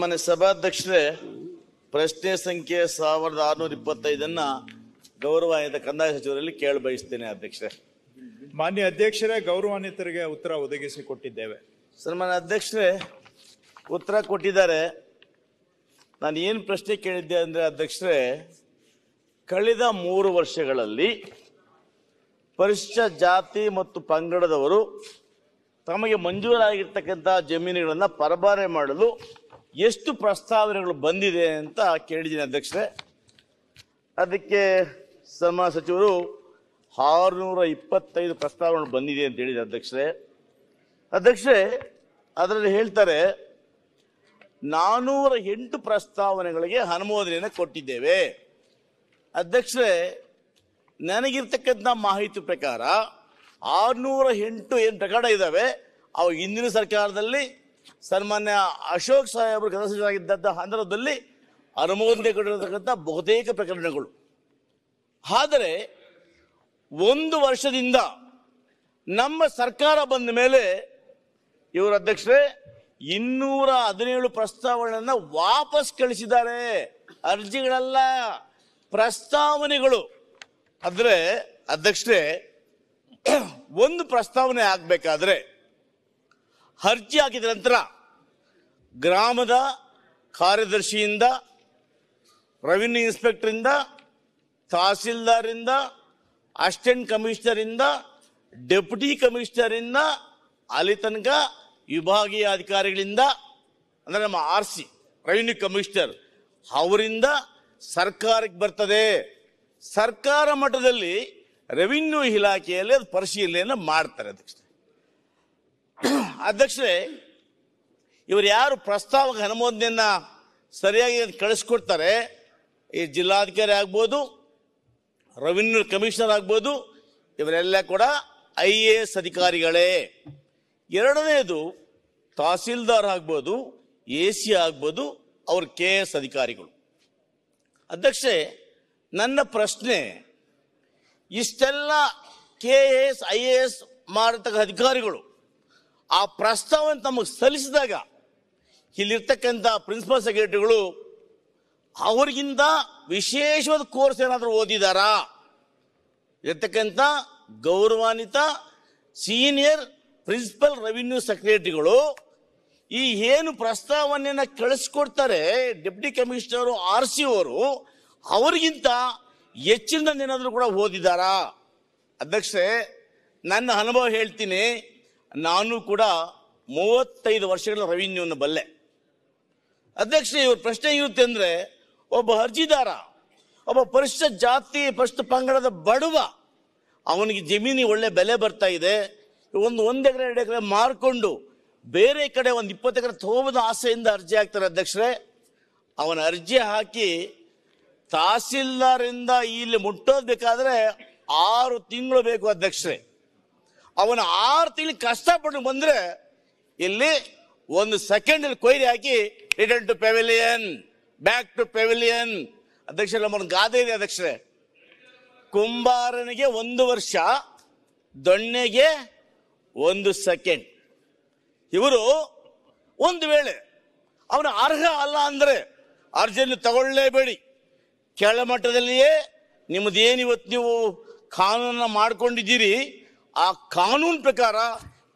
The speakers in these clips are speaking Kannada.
ಮನೆ ಸಭಾಧ್ಯಕ್ಷರೇ, ಪ್ರಶ್ನೆ ಸಂಖ್ಯೆ 1625 ಗೌರವಾನ್ವಿತ ಕಂದಾಯ ಸಚಿವರಲ್ಲಿ ಕೇಳ ಬಯಸ್ತೇನೆ ಅಧ್ಯಕ್ಷರೇ. ಮಾನ್ಯ ಅಧ್ಯಕ್ಷರೇ, ಗೌರವಾನ್ವಿತರಿಗೆ ಉತ್ತರ ಒದಗಿಸಿಕೊಟ್ಟಿದ್ದೇವೆ. ಸನ್ಮಾನ್ಯ ಅಧ್ಯಕ್ಷರೇ, ಉತ್ತರ ಕೊಟ್ಟಿದ್ದಾರೆ. ನಾನು ಏನು ಪ್ರಶ್ನೆ ಕೇಳಿದ್ದೆ ಅಂದರೆ ಅಧ್ಯಕ್ಷರೇ, ಕಳೆದ 3 ವರ್ಷಗಳಲ್ಲಿ ಪರಿಶಿಷ್ಟ ಜಾತಿ ಮತ್ತು ಪಂಗಡದವರು ತಮಗೆ ಮಂಜೂರಾಗಿರ್ತಕ್ಕಂಥ ಜಮೀನುಗಳನ್ನು ಪರಭಾರೆ ಮಾಡಲು ಎಷ್ಟು ಪ್ರಸ್ತಾವನೆಗಳು ಬಂದಿದೆ ಅಂತ ಕೇಳಿದ್ದೀನಿ ಅಧ್ಯಕ್ಷರೇ. ಅದಕ್ಕೆ ಸನ್ಮಾನ್ಯ ಸಚಿವರು 625 ಪ್ರಸ್ತಾವನೆಗಳು ಬಂದಿದೆ ಅಂತ ಹೇಳಿದೆ ಅಧ್ಯಕ್ಷರೇ. ಅದರಲ್ಲಿ ಹೇಳ್ತಾರೆ 408 ಪ್ರಸ್ತಾವನೆಗಳಿಗೆ ಅನುಮೋದನೆಯನ್ನು ಕೊಟ್ಟಿದ್ದೇವೆ. ಅಧ್ಯಕ್ಷರೇ, ನನಗಿರ್ತಕ್ಕಂಥ ಮಾಹಿತಿ ಪ್ರಕಾರ 608 ಏನು ಪ್ರಕರಣ ಇದ್ದಾವೆ, ಅವು ಹಿಂದಿನ ಸರ್ಕಾರದಲ್ಲಿ ಸನ್ಮಾನ್ಯ ಅಶೋಕ್ ಸಾಹೇಬರು ಗೃಹ ಸಚಿವರಾಗಿದ್ದಂಥ ಸಂದರ್ಭದಲ್ಲಿ ಅನುಮೋದನೆ ಕೊಟ್ಟಿರತಕ್ಕಂಥ ಬಹುತೇಕ ಪ್ರಕರಣಗಳು. ಆದರೆ 1 ವರ್ಷದಿಂದ ನಮ್ಮ ಸರ್ಕಾರ ಬಂದ ಮೇಲೆ ಇವರು ಅಧ್ಯಕ್ಷರೇ 217 ಪ್ರಸ್ತಾವನೆಯನ್ನು ವಾಪಸ್ ಕಳಿಸಿದ್ದಾರೆ. ಅರ್ಜಿಗಳಲ್ಲ, ಪ್ರಸ್ತಾವನೆಗಳು. ಆದರೆ ಅಧ್ಯಕ್ಷರೇ, ಒಂದು ಪ್ರಸ್ತಾವನೆ ಆಗಬೇಕಾದ್ರೆ ಅರ್ಜಿ ಹಾಕಿದ ನಂತರ ಗ್ರಾಮದ ಕಾರ್ಯದರ್ಶಿಯಿಂದ, ರೆವಿನ್ಯೂ ಇನ್ಸ್ಪೆಕ್ಟರಿಂದ, ತಹಸೀಲ್ದಾರಿಂದ, ಅಸಿಸ್ಟೆಂಟ್ ಕಮಿಷನರಿಂದ, ಡೆಪ್ಯೂಟಿ ಕಮಿಷನರಿಂದ ಅಲ್ಲಿ ತನಕ ವಿಭಾಗೀಯ ಅಧಿಕಾರಿಗಳಿಂದ, ಅಂದರೆ ನಮ್ಮ RC ರೆವಿನ್ಯೂ ಕಮಿಷನರ್ ಅವರಿಂದ ಸರ್ಕಾರಕ್ಕೆ ಬರ್ತದೆ. ಸರ್ಕಾರ ಮಟ್ಟದಲ್ಲಿ ರೆವಿನ್ಯೂ ಇಲಾಖೆಯಲ್ಲಿ ಅದು ಪರಿಶೀಲನೆಯನ್ನು ಮಾಡ್ತಾರೆ. ಅಧ್ಯಕ್ಷರೇ, ಇವರು ಯಾರು ಪ್ರಸ್ತಾವಕ ಅನುಮೋದನೆಯನ್ನು ಸರಿಯಾಗಿ ಕಳಿಸ್ಕೊಡ್ತಾರೆ, ಈ ಜಿಲ್ಲಾಧಿಕಾರಿ ಆಗ್ಬೋದು, ರೆವಿನ್ಯೂ ಕಮಿಷನರ್ ಆಗ್ಬೋದು, ಇವರೆಲ್ಲ ಕೂಡ IAS ಅಧಿಕಾರಿಗಳೇ. ಎರಡನೇದು ತಹಸೀಲ್ದಾರ್ ಆಗ್ಬೋದು, AC ಆಗ್ಬೋದು, ಅವರು KS ಅಧಿಕಾರಿಗಳು. ಅಧ್ಯಕ್ಷರೇ, ನನ್ನ ಪ್ರಶ್ನೆ, ಇಷ್ಟೆಲ್ಲ KS IAS ಮಾಡತಕ್ಕ ಅಧಿಕಾರಿಗಳು ಆ ಪ್ರಸ್ತಾವನೆ ತಮಗೆ ಸಲ್ಲಿಸಿದಾಗ ಇಲ್ಲಿರ್ತಕ್ಕಂಥ ಪ್ರಿನ್ಸಿಪಲ್ ಸೆಕ್ರೆಟರಿಗಳು ಅವ್ರಿಗಿಂತ ವಿಶೇಷವಾದ ಕೋರ್ಸ್ ಏನಾದರೂ ಓದಿದಾರಾ? ಇರ್ತಕ್ಕಂಥ ಗೌರವಾನ್ವಿತ ಸೀನಿಯರ್ ಪ್ರಿನ್ಸಿಪಲ್ ರೆವಿನ್ಯೂ ಸೆಕ್ರೆಟರಿಗಳು ಈ ಏನು ಪ್ರಸ್ತಾವನೆಯನ್ನು ಕಳಿಸ್ಕೊಡ್ತಾರೆ ಡೆಪ್ಯೂಟಿ ಕಮಿಷನರು RC ಅವರು, ಅವರಿಗಿಂತ ಹೆಚ್ಚಿನ ಏನಾದರೂ ಕೂಡ ಓದಿದಾರಾ? ಅಧ್ಯಕ್ಷರೇ, ನನ್ನ ಅನುಭವ ಹೇಳ್ತೀನಿ. ನಾನು ಕೂಡ 35 ವರ್ಷಗಳ ರೆವಿನ್ಯೂವನ್ನು ಬಲ್ಲೆ. ಅಧ್ಯಕ್ಷರೇ, ಇವ್ರ ಪ್ರಶ್ನೆ ಇರುತ್ತೆ ಅಂದರೆ, ಒಬ್ಬ ಅರ್ಜಿದಾರ, ಒಬ್ಬ ಪರಿಶಿಷ್ಟ ಜಾತಿ ಪರಿಶಿಷ್ಟ ಪಂಗಡದ ಬಡವ, ಅವನಿಗೆ ಜಮೀನಿಗೆ ಒಳ್ಳೆ ಬೆಲೆ ಬರ್ತಾ ಇದೆ, ಒಂದು ಎಕರೆ 2 ಎಕರೆ ಮಾರ್ಕೊಂಡು ಬೇರೆ ಕಡೆ 20 ಎಕರೆ ತಗೋಬೋದ ಆಸೆಯಿಂದ ಅರ್ಜಿ ಹಾಕ್ತಾರೆ. ಅಧ್ಯಕ್ಷರೇ, ಅವನ ಅರ್ಜಿ ಹಾಕಿ ತಹಸೀಲ್ದಾರಿಂದ ಇಲ್ಲಿ ಮುಟ್ಟೋದು ಬೇಕಾದ್ರೆ 6 ತಿಂಗಳು ಬೇಕು. ಅಧ್ಯಕ್ಷರೇ, ಅವನ 6 ತಿಂಗಳು ಕಷ್ಟಪಟ್ಟು ಬಂದ್ರೆ ಇಲ್ಲಿ 1 ಸೆಕೆಂಡ್ ಕೊಯ್ರಿ ಹಾಕಿ return to pavilion, back to pavilion. ಅಧ್ಯಕ್ಷರೇ, ನಮ್ಮೊಂದು ಗಾದೆ ಇದೆ ಅಧ್ಯಕ್ಷರೇ, ಕುಂಬಾರನಿಗೆ 1 ವರ್ಷ, ದೊಣ್ಣೆಗೆ 1 ಸೆಕೆಂಡ್. ಇವರು ಒಂದು ವೇಳೆ ಅವನ ಅರ್ಹ ಅಲ್ಲ ಅಂದ್ರೆ ಅರ್ಜಿಯನ್ನು ತಗೊಳ್ಳೇಬೇಡಿ. ಕೆಳಮಟ್ಟದಲ್ಲಿಯೇ ನಿಮ್ಮದೇನು ಇವತ್ತು ನೀವು ಕಾನೂನನ್ನ ಮಾಡ್ಕೊಂಡಿದ್ದೀರಿ, ಆ ಕಾನೂನು ಪ್ರಕಾರ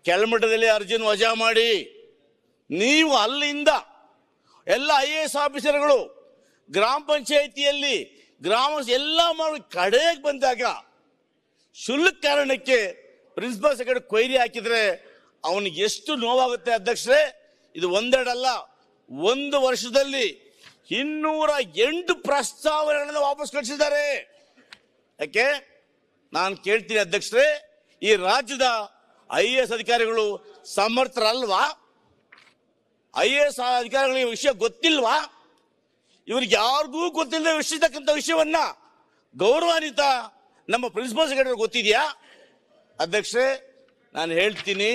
ಕೆಳಮಟ್ಟದಲ್ಲಿ ಅರ್ಜಿಯನ್ನು ವಜಾ ಮಾಡಿ. ನೀವು ಅಲ್ಲಿಂದ ಎಲ್ಲ IAS ಆಫೀಸರ್ಗಳು ಗ್ರಾಮ ಪಂಚಾಯಿತಿಯಲ್ಲಿ ಗ್ರಾಮ ಎಲ್ಲ ಮಾಡಿ ಕಡೆಗೆ ಬಂದಾಗ ಶುಲ್ಕ ಕಾರಣಕ್ಕೆ ಪ್ರಿನ್ಸಿಪಲ್ ಸೆಕ್ರೆಟರಿ ಕೊಯ್ರಿ ಹಾಕಿದ್ರೆ ಅವನಿಗೆ ಎಷ್ಟು ನೋವಾಗುತ್ತೆ. ಅಧ್ಯಕ್ಷರೇ, ಇದು ಒಂದೆರಡಲ್ಲ, 1 ವರ್ಷದಲ್ಲಿ 208 ಪ್ರಸ್ತಾವನೆಗಳನ್ನು ವಾಪಸ್ ಕಳಿಸಿದ್ದಾರೆ. ಯಾಕೆ ನಾನು ಕೇಳ್ತೀನಿ ಅಧ್ಯಕ್ಷರೇ, ಈ ರಾಜ್ಯದ IAS ಅಧಿಕಾರಿಗಳು ಸಮರ್ಥರಲ್ವಾ? IAS ಅಧಿಕಾರಿಗಳಿಗೆ ವಿಷಯ ಗೊತ್ತಿಲ್ವಾ? ಇವ್ರಿಗೆ ಯಾರಿಗೂ ಗೊತ್ತಿಲ್ಲದ ವಿಷಯತಕ್ಕಂಥ ವಿಷಯವನ್ನ ಗೌರವಾನ್ವಿತ ನಮ್ಮ ಪ್ರಿನ್ಸಿಪಲ್ ಸೆಕ್ರೆಟರಿ ಗೊತ್ತಿದೆಯಾ? ಅಧ್ಯಕ್ಷರೇ, ನಾನು ಹೇಳ್ತೀನಿ,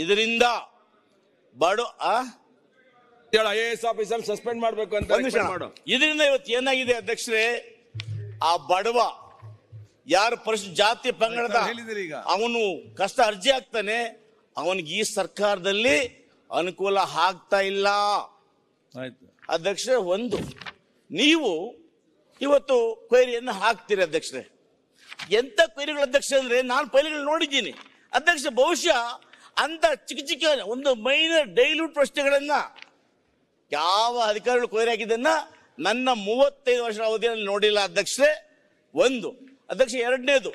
ಇದರಿಂದ IAS ಆಫೀಸರ್ ಸಸ್ಪೆಂಡ್ ಮಾಡಬೇಕು ಅಂತ ಇದರಿಂದ ಇವತ್ತು ಏನಾಗಿದೆ ಅಧ್ಯಕ್ಷರೇ, ಆ ಬಡವ ಯಾರು ಪರಿಶಿಷ್ಟ ಜಾತಿ ಪಂಗಡದ ಅವನು ಕಷ್ಟ ಅರ್ಜಿ ಹಾಕ್ತಾನೆ, ಅವನಿಗೆ ಈ ಸರ್ಕಾರದಲ್ಲಿ ಅನುಕೂಲ ಆಗ್ತಾ ಇಲ್ಲ. ಆಯ್ತು ಅಧ್ಯಕ್ಷರೇ, ಒಂದು ನೀವು ಇವತ್ತು ಕ್ವೈರಿಯನ್ನು ಹಾಕ್ತೀರಿ ಅಧ್ಯಕ್ಷರೇ. ಎಂತ ಕ್ವೈರಿಗಳು ಅಧ್ಯಕ್ಷ ಅಂದ್ರೆ ನಾನು ಪೈಲಿಗಳು ನೋಡಿದ್ದೀನಿ ಅಧ್ಯಕ್ಷ. ಬಹುಶಃ ಅಂತ ಚಿಕ್ಕ ಚಿಕ್ಕ ಒಂದು ಮೈನರ್ ಡೈಲ್ಯೂಟ್ ಪ್ರಶ್ನೆಗಳನ್ನ ಯಾವ ಅಧಿಕಾರಿಗಳು ಕ್ವೈರಿ ಹಾಕಿದ್ದನ್ನ ನನ್ನ 35 ವರ್ಷದ ಅವಧಿಯಲ್ಲಿ ನೋಡಿಲ್ಲ ಅಧ್ಯಕ್ಷರೇ. ಒಂದು ಅಧ್ಯಕ್ಷ. ಎರಡನೇದು,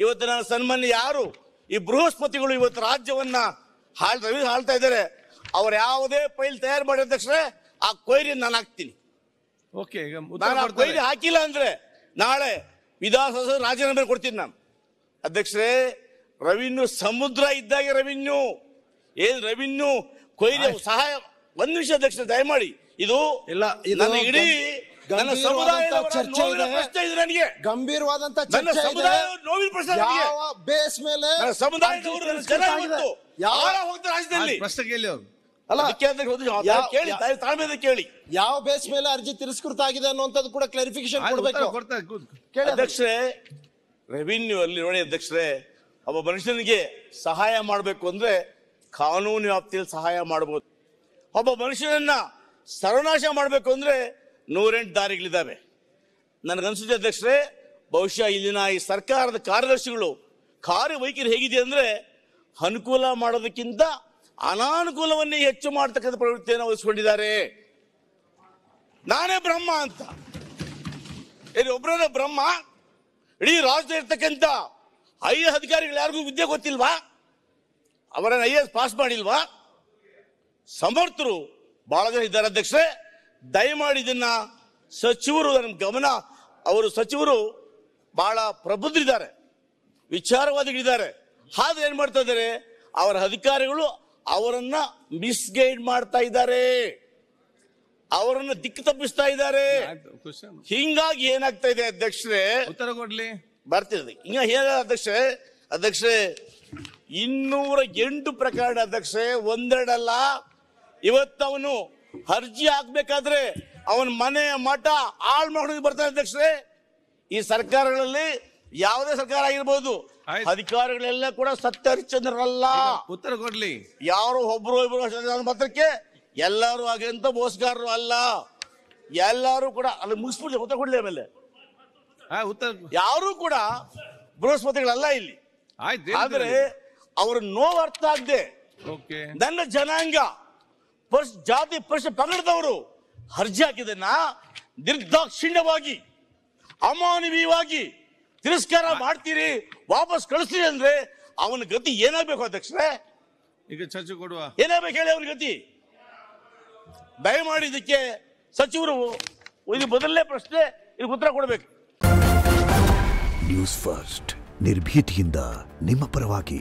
ಇವತ್ತು ನನ್ನ ಸನ್ಮಾನ್ಯ ಯಾರು ಈ ಬೃಹಸ್ಪತಿಗಳು ಇವತ್ತು ರಾಜ್ಯವನ್ನ ಆಳ್ತಾ ಇದ್ದಾರೆ, ಅವ್ರು ಯಾವುದೇ ಫೈಲ್ ತಯಾರು ಮಾಡಿ ಅಧ್ಯಕ್ಷರೇ ಆ ಕ್ವೈರಿಯನ್ನು ನಾನು ಹಾಕ್ತೀನಿ. ಓಕೆ, ಈಗ ನಾನು ಆ ಕ್ವೈರಿ ಹಾಕಿಲ್ಲ ಅಂದ್ರೆ ನಾಳೆ ವಿಧಾನಸಭೆ ರಾಜೀನಾಮೆ ಕೊಡ್ತೀನಿ ನಾನು ಅಧ್ಯಕ್ಷರೇ. ರೆವಿನ್ಯೂ ಸಮುದ್ರ ಇದ್ದಾಗೆ ರೆವಿನ್ಯೂ ಕೊಯ್ಲಿ ಸಹಾಯ. ಒಂದು ನಿಮಿಷ ಅಧ್ಯಕ್ಷ ದಯಮಾಡಿ, ಇದು ನನ್ನ ಇಡೀ ನನ್ನ ಸಮುದಾಯದ ಪ್ರಶ್ನೆ ಇದೆ. ನನಗೆ ಗಂಭೀರವಾದಂತ ನನ್ನ ಸಮುದಾಯ ನೋವಿನ ಪ್ರಶ್ನೆ. ಯಾವ ಬೇಸ್ ಮೇಲೆ ಸಮುದಾಯದವರು ಹೋಗ್ತಾರೆ ರಾಜ್ಯದಲ್ಲಿ ಪ್ರಶ್ನೆ ಕೇಳಿ ಅವರು ಅಲ್ಲ ಕೇಳಿ, ತಾಳ್ಮೆಯಿಂದ ಕೇಳಿ. ಯಾವ ಬೇಸ್ ಮೇಲೆ ಅರ್ಜಿ ತಿರಸ್ಕೃತ ಆಗಿದೆ ಅನ್ನುವಂಥದ್ದು ಕೂಡ ಕ್ಲಾರಿಫಿಕೇಶನ್ ಕೊಡಬೇಕು. ಅಧ್ಯಕ್ಷರೇ, ರೆವಿನ್ಯೂ ಅಲ್ಲಿ ನೋಡಿ ಅಧ್ಯಕ್ಷರೇ, ಒಬ್ಬ ಮನುಷ್ಯನಿಗೆ ಸಹಾಯ ಮಾಡಬೇಕು ಅಂದ್ರೆ ಕಾನೂನು ವ್ಯಾಪ್ತಿಯಲ್ಲಿ ಸಹಾಯ ಮಾಡಬಹುದು. ಒಬ್ಬ ಮನುಷ್ಯನನ್ನ ಸರ್ವನಾಶ ಮಾಡಬೇಕು ಅಂದ್ರೆ 108 ದಾರಿಗಳಿದ್ದಾವೆ. ನನಗನ್ಸುತ್ತೆ ಅಧ್ಯಕ್ಷರೇ, ಬಹುಶಃ ಇಲ್ಲಿನ ಈ ಸರ್ಕಾರದ ಕಾರ್ಯದರ್ಶಿಗಳು ಕಾರ್ಯವೈಖರಿ ಹೇಗಿದೆ ಅಂದ್ರೆ ಅನುಕೂಲ ಮಾಡೋದಕ್ಕಿಂತ ಅನಾನುಕೂಲವನ್ನೇ ಹೆಚ್ಚು ಮಾಡತಕ್ಕಂಥ ಪ್ರವೃತ್ತಿಯನ್ನು ವಹಿಸಿಕೊಂಡಿದ್ದಾರೆ. ನಾನೇ ಬ್ರಹ್ಮ ಅಂತ ಒಬ್ಬರ ಬ್ರಹ್ಮ. ಇಡೀ ರಾಜ್ಯದಲ್ಲಿ ಇರ್ತಕ್ಕಂಥ IAS ಅಧಿಕಾರಿಗಳು ಯಾರಿಗೂ ವಿದ್ಯೆ ಗೊತ್ತಿಲ್ವಾ? ಅವರನ್ನ IAS ಪಾಸ್ ಮಾಡಿಲ್ವಾ? ಸಮರ್ಥರು ಬಹಳ ಜನ ಇದ್ದಾರೆ ಅಧ್ಯಕ್ಷರೇ. ದಯಮಾಡಿ ಇದನ್ನ ಸಚಿವರು ನನ್ನ ಗಮನ, ಅವರು ಸಚಿವರು ಬಹಳ ಪ್ರಬುದ್ಧರಿದ್ದಾರೆ, ವಿಚಾರವಾದಿಗಳಿದ್ದಾರೆ. ಆದ್ರೆ ಏನ್ ಮಾಡ್ತಾ ಇದ್ದಾರೆ, ಅವರ ಅಧಿಕಾರಿಗಳು ಅವರನ್ನ ಮಿಸ್ಗೈಡ್ ಮಾಡ್ತಾ ಇದ್ದಾರೆ, ಅವರನ್ನ ದಿಕ್ಕು ತಪ್ಪಿಸ್ತಾ ಇದ್ದಾರೆ. ಹಿಂಗಾಗಿ ಏನಾಗ್ತಾ ಇದೆ ಅಧ್ಯಕ್ಷರೇ, ಉತ್ತರ ಕೊಡ್ಲಿ ಬರ್ತಿದೆ. ಹಿಂಗ ಅಧ್ಯಕ್ಷರೇ 208 ಪ್ರಕರಣ ಅಧ್ಯಕ್ಷರೇ, ಒಂದೆರಡಲ್ಲ. ಇವತ್ತು ಅವನು ಅರ್ಜಿ ಹಾಕ್ಬೇಕಾದ್ರೆ ಅವನ ಮನೆ ಮಠ ಹಾಳು ಮಾಡೋದು ಬರ್ತಾನೆ ಅಧ್ಯಕ್ಷರೇ. ಈ ಸರ್ಕಾರಗಳಲ್ಲಿ ಯಾವುದೇ ಸರ್ಕಾರ ಆಗಿರ್ಬೋದು, ಅಧಿಕಾರಿಗಳೆಲ್ಲ ಕೂಡ ಸತ್ಯ ಹರಿಶ್ಚಂದ್ರರಲ್ಲ. ಉತ್ತರ ಕೊಡ್ಲಿ. ಯಾರು ಒಬ್ರು ಮಾತ್ರಕ್ಕೆ ಎಲ್ಲರೂ ಹಾಗೆಂತ ಮೋಸಗಾರರು ಅಲ್ಲ. ಎಲ್ಲರೂ ಕೂಡ ಅಲ್ಲಿ ಮುಗಿಸ್ಬಿಡ್ಲಿ, ಉತ್ತರ ಕೊಡ್ಲಿ. ಆಮೇಲೆ ಯಾರು ಕೂಡ ಬೃಹಸ್ಪತಿಗಳಲ್ಲ ಇಲ್ಲಿ. ಆದ್ರೆ ಅವ್ರ ನೋವು ಅರ್ಥ ಆಗದೆ ನನ್ನ ಜನಾಂಗ ಜಾತಿ ಪರಿಷತ್ ಪಂಗಡದವರು ಅರ್ಜಿ ಹಾಕಿದನ್ನ ನಿರ್ದಾಕ್ಷಿಣ್ಯವಾಗಿ ಅಮಾನವೀಯವಾಗಿ ತಿರಸ್ಕಾರ ಮಾಡ್ತೀರಿ, ವಾಪಸ್ ಕಳಿಸ್ತೀರಿ ಅಂದ್ರೆ ಅವನ ಗತಿ ಏನಾಗಬೇಕು ಅಧ್ಯಕ್ಷರೇ? ಈಗ ಚರ್ಚೆ ಕೊಡುವ ಏನಾಗಬೇಕು ಹೇಳಿ ಅವನ ಗತಿ? ದಯಮಾಡಿ ಇದಕ್ಕೆ ಸಚಿವರು ಇದು ಮೊದಲನೇ ಪ್ರಶ್ನೆ, ಇದಕ್ಕೆ ಉತ್ತರ ಕೊಡಬೇಕು. ನ್ಯೂಸ್ ಫಸ್ಟ್ ನಿರ್ಭೀತಿಯಿಂದ ನಿಮ್ಮ ಪರವಾಗಿ.